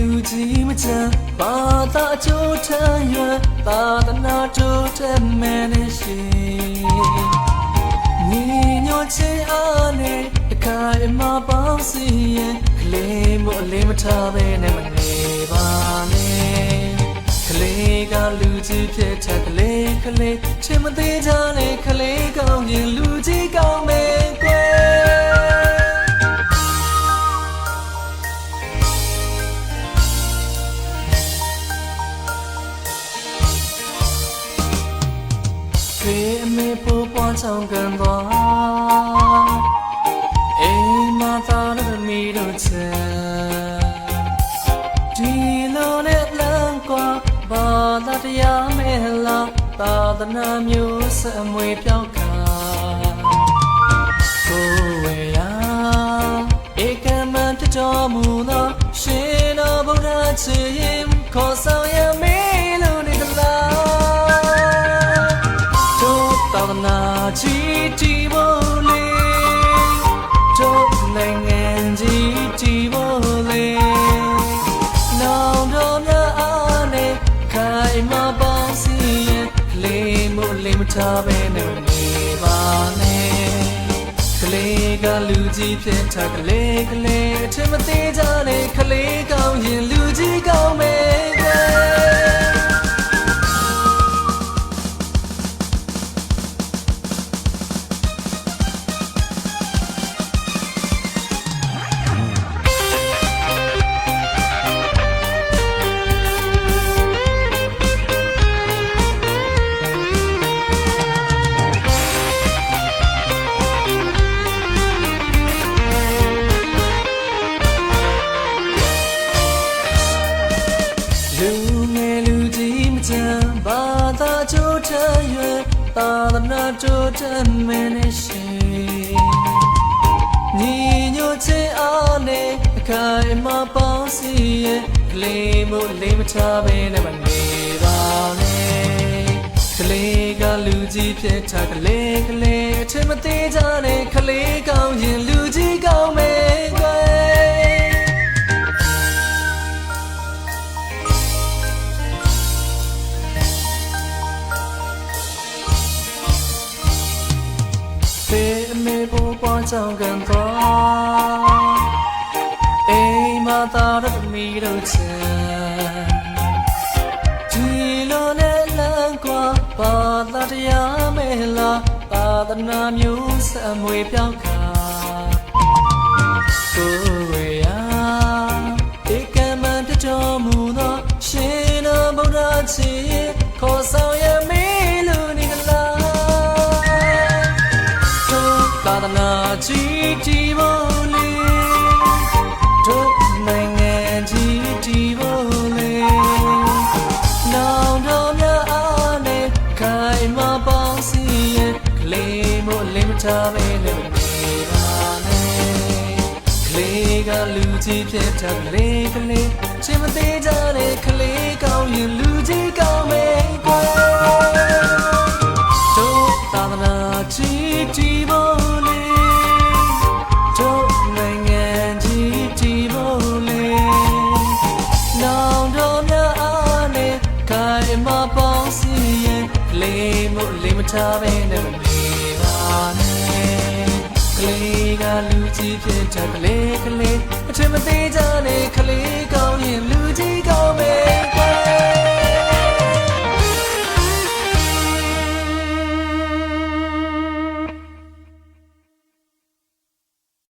လူကြီးမချမ်းဘာသာအကျိုးထမ်းရွယ်သာသနာတိုးတက်မယ်နဲ့ရှိညီညွတ်ခြင်းအားနဲ့တခါအမပေါင်းစီရင်ကလေးမို့အလေးမထားပဲနဲ့မနေပါနဲ့ကလေးကလူကြီးဖြစ်တဲ့ကလေးချင်မသေးကြနဲ့ကလေးကောင်းရင်လူကြီးကောင်းမယ်ကွယ်ဖေးမေဖို့ပွားချောင်းကန်သွားအိမ်မသာလို့မီတို့ချဲဒီလိုနဲ့လမ်းကွာဘာသာတရားမဲလားသာသနာမျိုးစအမွေပြောင်းခါကိုဝေရာဧကမံတတော်မူသောရှင်တော်ဗုဒ္ဓချေရင်ခေါ်ဆောင်ရမေလို့နေသလားသာသနာကြီးတီးဖို့လေတို့နိုင်ငံကြီးတီးဖို့လေနောင်တော်များအားနဲ့ခိုင်မာပေါင်းစီရင်လေးမို့လေးမထားပဲနဲ့နေပါနဲ့ကလေးကလူကြီးဖြစ်တာကလေးအထင်မသေးကြနဲ့ကလေးကောင်းရင်လူကြီးကောင်းမယ်ကွယ်ဘာသာကြိုးထရွယ်သာသနာတိုးတက်မယ်နဲ့ရှိညီညွတ်ခြင်းအားနဲ့အခိုင်အမာပေါင်းစီရဲ့ကလေးမို့လေးမထားပဲနဲ့မနေပါနဲ့ကလေးကလူကြီးဖြစ်တာကလေးအထင်မသေးကြနဲ့ကလေးကောင်းရင်လူကြီးကောင်းမယ်ကွယ်ဖေးမေဖို့ပွားချောင်းကန်သွားအိမ်မသာတော့မီတို့ချမ်းဒီလိုနဲ့လမ်းကွာဘာသာတရားမဲလားသာသနာမျိုးစအမွေပြောင်းခါကိုဝေရာဧကမံတတော်မူသောရှင်တော်ဗုဒ္ဓချေခေါ်ဆောင်ရမေလို့နေလားသာသနာကြီးတီးဖို့လေတို့နိုင်ငံကြီးတီးဖို့လေနောင်တော်များအားနဲ့ခိုင်မာပေါင်းစီရင်ကလေးမို့လေးမထားပဲနဲ့နေပါနဲ့ကလေးကလူကြီးဖြစ်တာကလေးချင်မသေးကြတဲ့ကလေးကောင်းရင်လူကြီးကောင်းမယ်ကွယ်တို့သာသနာကြီးတီးဖို့လေးမထားပဲနဲ့မနေပါနဲ့ကလေးကလူကြီးဖြစ်တာကလေးအထင်မသေးကြနဲ့ကလေးကောင်းရင်လူ